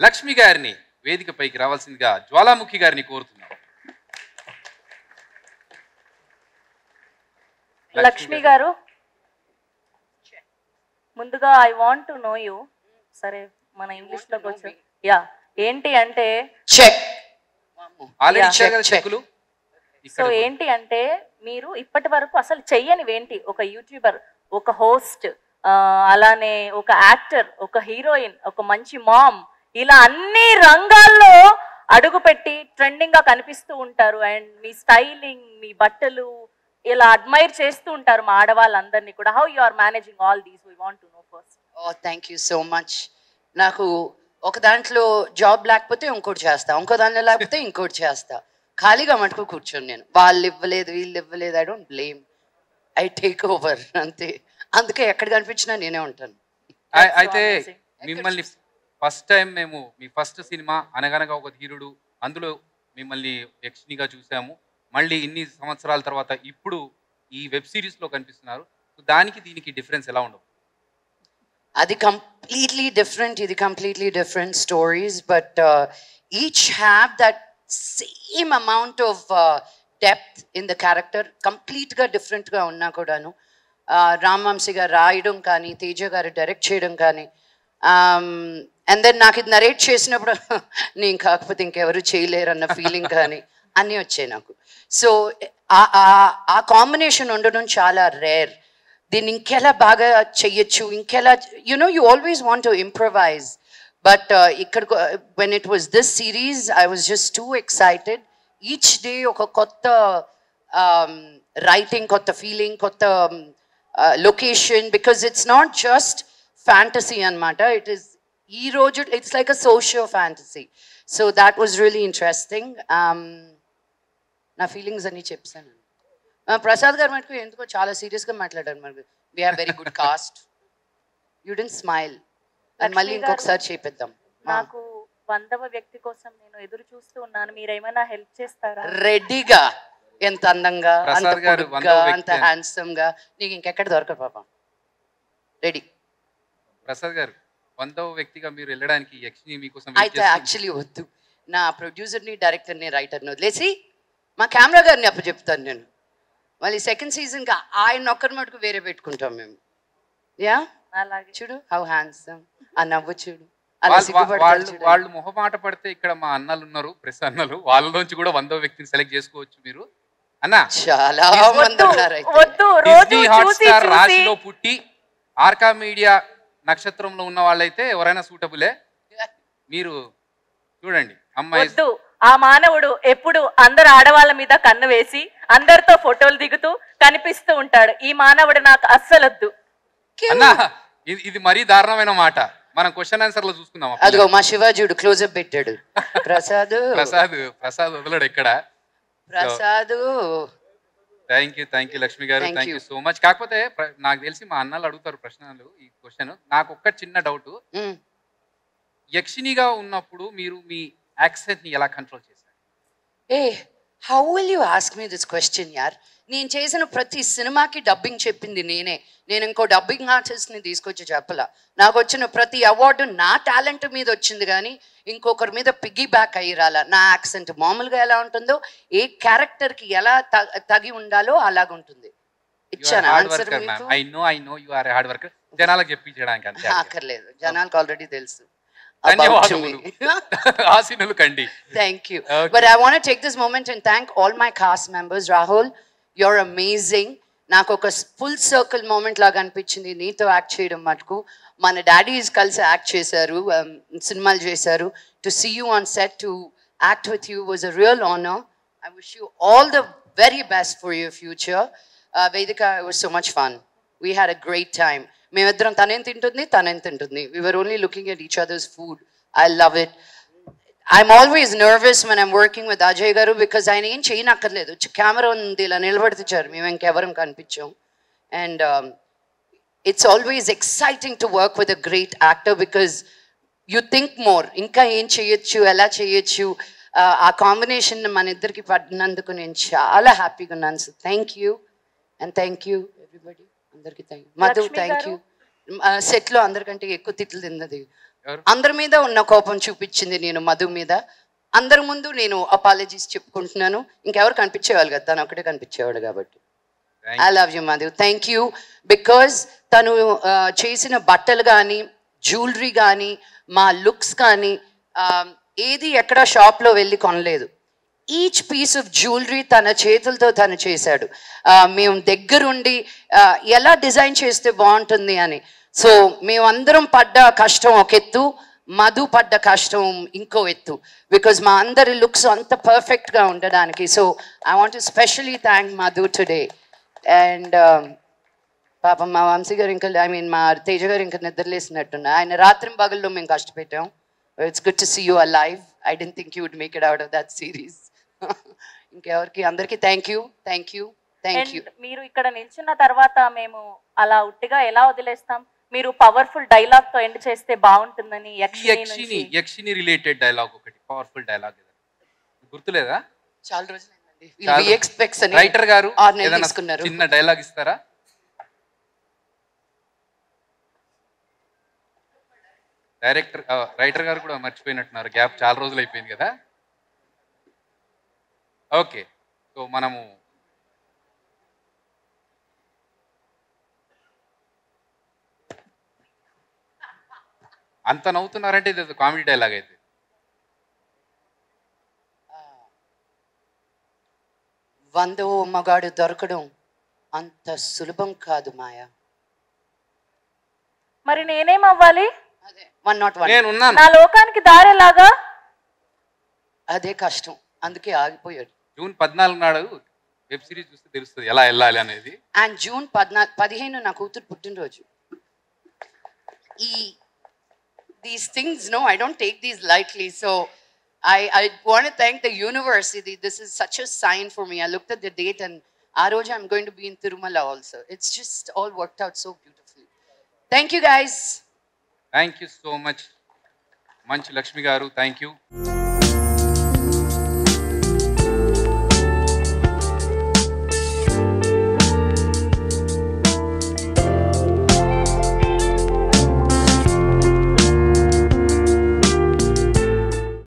లక్ష్మి గారిని వేదికపైకి రావాల్సిందిగా జ్వాలాముఖి గారిని కోరుతున్నాం. లక్ష్మి గారు, ముందుగా I want to no you. సరే, మన ఇంగ్లీష్ లోకి వచ్చి యా ఏంటి అంటే సో ఏంటి అంటే మీరు ఇప్పటి వరకు అసలు చెయ్యనివేంటి? ఒక యూట్యూబర్, ఒక హోస్ట్, అలానే ఒక యాక్టర్, ఒక హీరోయిన్, ఒక మంచి మామ్, ఇలా అన్ని రంగాల్లో అడుగుపెట్టి ట్రెండింగ్ గా కనిపిస్తూ ఉంటారు. అండ్ మీ స్టైలింగ్, మీ బట్టలు ఇలా అడ్మైర్ చేస్తూ ఉంటారు మా ఆడవాళ్ళందరినీ కూడా. How you are managing all these? We want to know first. Oh thank you so much. నాకు ఒక దాంట్లో జాబ్ లేకపోతే ఇంకోటి చేస్తా, ఇంకో దాంట్లో లేకపోతే ఇంకోటి చేస్తా. ఖాళీగా మటుకు కూర్చొని నేను వాళ్ళు ఇవ్వలేదు వీళ్ళు ఇవ్వలేదు, I don't blame, I take over అంతే. అందుకే ఎక్కడ కనిపించినా నేనే ఉంటాను. అయితే మిమ్మల్ని ఫస్ట్ టైం మేము మీ ఫస్ట్ సినిమా అనగనగా ఒక ధీరుడు, అందులో మిమ్మల్ని యక్షినిగా చూసాము. మళ్ళీ ఇన్ని సంవత్సరాల తర్వాత ఇప్పుడు ఈ వెబ్ సిరీస్లో కనిపిస్తున్నారు. దానికి దీనికి డిఫరెన్స్ ఎలా ఉండవు? అది కంప్లీట్లీ డిఫరెంట్, ఇది completely different stories, but each have that same amount of depth in the character. కంప్లీట్గా డిఫరెంట్గా ఉన్నా కూడాను రామ్వంశీ గారు రాయడం కానీ, తేజ గారు డైరెక్ట్ చేయడం కానీ, అండ్ దెన్ నాకు ఇది నరేట్ చేసినప్పుడు నేను కాకపోతే ఇంకెవరు చేయలేరు అన్న ఫీలింగ్ కానీ అన్నీ వచ్చాయి నాకు. సో ఆ కాంబినేషన్ ఉండడం చాలా రేర్. దీన్ని ఇంకెలా బాగా చెయ్యొచ్చు, ఇంకెలా you always want to improvise. But ఇక్కడ when it was this series I was just too excited. Each day ఒక కొత్త రైటింగ్, కొత్త ఫీలింగ్, కొత్త location, because it's not just fantasy అనమాట. ఇట్ ఈస్ ఈ రోజు it's like a socio fantasy. So that was really interesting. నా feelings అన్నీ చెప్పాను. ప్రసాద్ గారు మటుకు ఎందుకో చాలా సీరియస్గా మాట్లాడారు. మరి we have very good cast. You didn't smile. మళ్ళీ ఇంకొకసారి చేపిద్దాం. నాకు 100వ వ్యక్తి కోసం నేను ఎదురు చూస్తూ ఉన్నాను, మీరేమైనా హెల్ప్ చేస్తారా? రెడీగా, ఎంత అందంగా, అంత పొడుగ్గా, అంత హ్యాండ్సమ్ గా నీకు ఇంకెక్కడ దొరకదు పాపం. రెడీ. ప్రసాద్ గారు, 100వ వ్యక్తిగా మీరు వెళ్ళడానికి యక్షిని మీకోసం అయితే యాక్చువల్లీ వద్దు, నా ప్రొడ్యూసర్ని, డైరెక్టర్ని, రైటర్ని వదిలేసి మా కెమెరా గారిని అప్పు చెప్తాను నేను. మళ్ళీ సెకండ్ సీజన్గా ఆయన ఒక్కరి మటుకు వేరే పెట్టుకుంటాం మేము. యా అలాగే. చూడు హౌ హ్యాండ్సమ్, ఆ నవ్వు చూడు. వాళ్ళు మొహమాట పడితే ఇక్కడ మా అన్నలు ఉన్నారు, ప్రెస్ అన్నలు, వాళ్ళలోంచి కూడా 100వ వ్యక్తిని సెలెక్ట్ చేసుకోవచ్చు మీరు. అన్న చాలా మంది ఉన్నారు. డిస్నీ హాట్స్టార్ రాశిలో పుట్టి ఆర్కా మీడియా నక్షత్రంలో ఉన్న వాళ్ళైతే ఎవరైనా సూటబులే. మీరు చూడండి అమ్మాయి. ఆ మానవుడు ఎప్పుడు అందరు ఆడవాళ్ళ మీద కన్ను వేసి అందరితో ఫోటోలు దిగుతూ కనిపిస్తూ ఉంటాడు. ఈ మానవుడు నాకు అస్సలొద్దు. అన్నా ఇది మరీ దారుణమైన మాట. మనం క్వశ్చన్ ఆన్సర్ లో చూసుకుందాం. అదిగో మా శివాజీడు క్లోజ్అప్ పెట్టాడు. ప్రసాద్ వదలడు ఎక్కడ. ప్రసాద్ థ్యాంక్ యూ లక్ష్మి గారు, థ్యాంక్ యూ సో మచ్. కాకపోతే నాకు తెలిసి మా అన్నలు అడుగుతారు ప్రశ్నలు ఈ క్వశ్చన్. నాకు ఒక్క చిన్న డౌట్, యక్షినిగా ఉన్నప్పుడు మీరు మీ యాక్సెంట్ ని ఎలా కంట్రోల్ చేశారు? How will you ask me this question యార్? నేను చేసిన ప్రతి సినిమాకి డబ్బింగ్ చెప్పింది నేనే. నేను ఇంకో డబ్బింగ్ ఆర్టిస్ట్ని తీసుకొచ్చి చెప్పలా. నాకు వచ్చిన ప్రతి అవార్డు నా టాలెంట్ మీద వచ్చింది, కానీ ఇంకొకరి మీద పిగ్గీ బ్యాక్ అయ్యి రాలా. నా యాక్సెంట్ మామూలుగా ఎలా ఉంటుందో, ఏ క్యారెక్టర్కి ఎలా తగి ఉండాలో అలాగుంటుంది. ఇచ్చాను ఆన్సర్. అక్కర్లేదు, జనాలకు ఆల్రెడీ తెలుసు. Thank you. But I want to take this moment and thank all my cast members. Rahul, you're amazing. నాకు ఒక ఫుల్ సర్కిల్ మూమెంట్ లాగా అనిపించింది నీతో యాక్ట్ చేయడం మటుకు. మన డాడీస్ కలిసి యాక్ట్ చేశారు, సినిమాలు చేశారు. To see you on set, to act with you was a real honour. I wish you all the very best for your future. Vedika, it was so much fun. We had a great time. మేమిద్దరం తనేం తింటుంది, తనేం తింటుంది. We were only looking at each other's food. I love it. I'm always nervous when I'm working with Ajay garu because ఆయన ఏం చేయనక్కర్లేదు. Camera ఉంది, ఇలా నిలబడిచారు, మేము ఇంకెవరం కనిపించాం. And it's always exciting to work with a great actor because you think more. ఇంకా ఏం చేయొచ్చు, ఎలా చేయొచ్చు. ఆ కాంబినేషన్ మన ఇద్దరికి పడినందుకు నేను చాలా హ్యాపీగా ఉన్నాను. So thank you and thank you everybody. అందరికీ thank you. Madhu, thank you. సెట్లో అందరికంటే ఎక్కువ తిట్లు తిన్నది ఎవరు? అందరి మీద ఉన్న కోపం చూపించింది నేను మధు మీద. అందరి ముందు నేను అపాలజీస్ చెప్పుకుంటున్నాను. ఇంకెవరు కనిపించేవాళ్ళు కదా, తను ఒకటే కనిపించేవాడు కాబట్టి. I love you Madhu, thank you. Because తను చేసిన బట్టలు కానీ, జ్యువెలరీ కానీ, మా లుక్స్ కానీ ఏది ఎక్కడ షాప్లో వెళ్ళి కొనలేదు. ఈచ్ పీస్ ఆఫ్ జ్యువెలరీ తన చేతులతో తను చేశాడు. మేము దగ్గరుండి ఎలా డిజైన్ చేస్తే బాగుంటుంది అని. సో మేమందరం పడ్డ కష్టం ఒక ఎత్తు, మధు పడ్డ కష్టం ఇంకో ఎత్తు. బికాజ్ మా అందరి లుక్స్ అంత పర్ఫెక్ట్గా ఉండడానికి. So I want to specially thank Madhu today. And పాపం మా వంశీ గారు ఇంకా మా తేజ గారు ఇంకా నిద్రలేసినట్టున్నా. ఆయన రాత్రి పగల్లో మేము కష్టపెట్టాం. It's good to see you alive. I don't think you would make it out of that series. ఇంకెవరికి అందరికీ thank you, thank you, thank you. మీరు ఇక్కడ నిల్చున్న తర్వాత మేము అలా ఉట్టిగా ఎలా వదిలేస్తాం? మీరు పవర్ఫుల్ డైలాగ్ తో ఎండ్ చేస్తే బాగుంటుందని. యక్షిని రిలేటెడ్ డైలాగ్ ఒకటి పవర్ఫుల్ డైలాగ్ గుర్తులేదా? చాలా రోజులు రైటర్ గారు చిన్న డైలాగ్ ఇస్తారా? రైటర్ గారు కూడా మర్చిపోయినట్టున్నారు, గ్యాప్ చాలా రోజులు అయిపోయింది కదా. ఓకే, సో మనము అంత నవ్వుతున్నారంటే ఇది కామెడీ డైలాగ్ అయితే. వందో మగాడు దొరకడం అంత సులభం కాదు మాయా. మరి నేనేం అవ్వాలి? అదే 101 నా లోకానికి దారేలాగా. అదే కష్టం, అందుకే ఆగిపోయాడు. జూన్ 14 నాడు వెబ్ సిరీస్ చూస్తే తెలుస్తుంది ఎలా వెళ్ళాలి అనేది. అండ్ జూన్ 15 నా కూతురు పుట్టినరోజు. These things, no, I don't take these lightly. So I want to thank the universe. This is such a sign for me. I looked at the date and Aroja, I'm going to be in Tirumala also. It's just all worked out so beautifully. Thank you guys. Thank you so much. Manchi Lakshmi garu, thank you.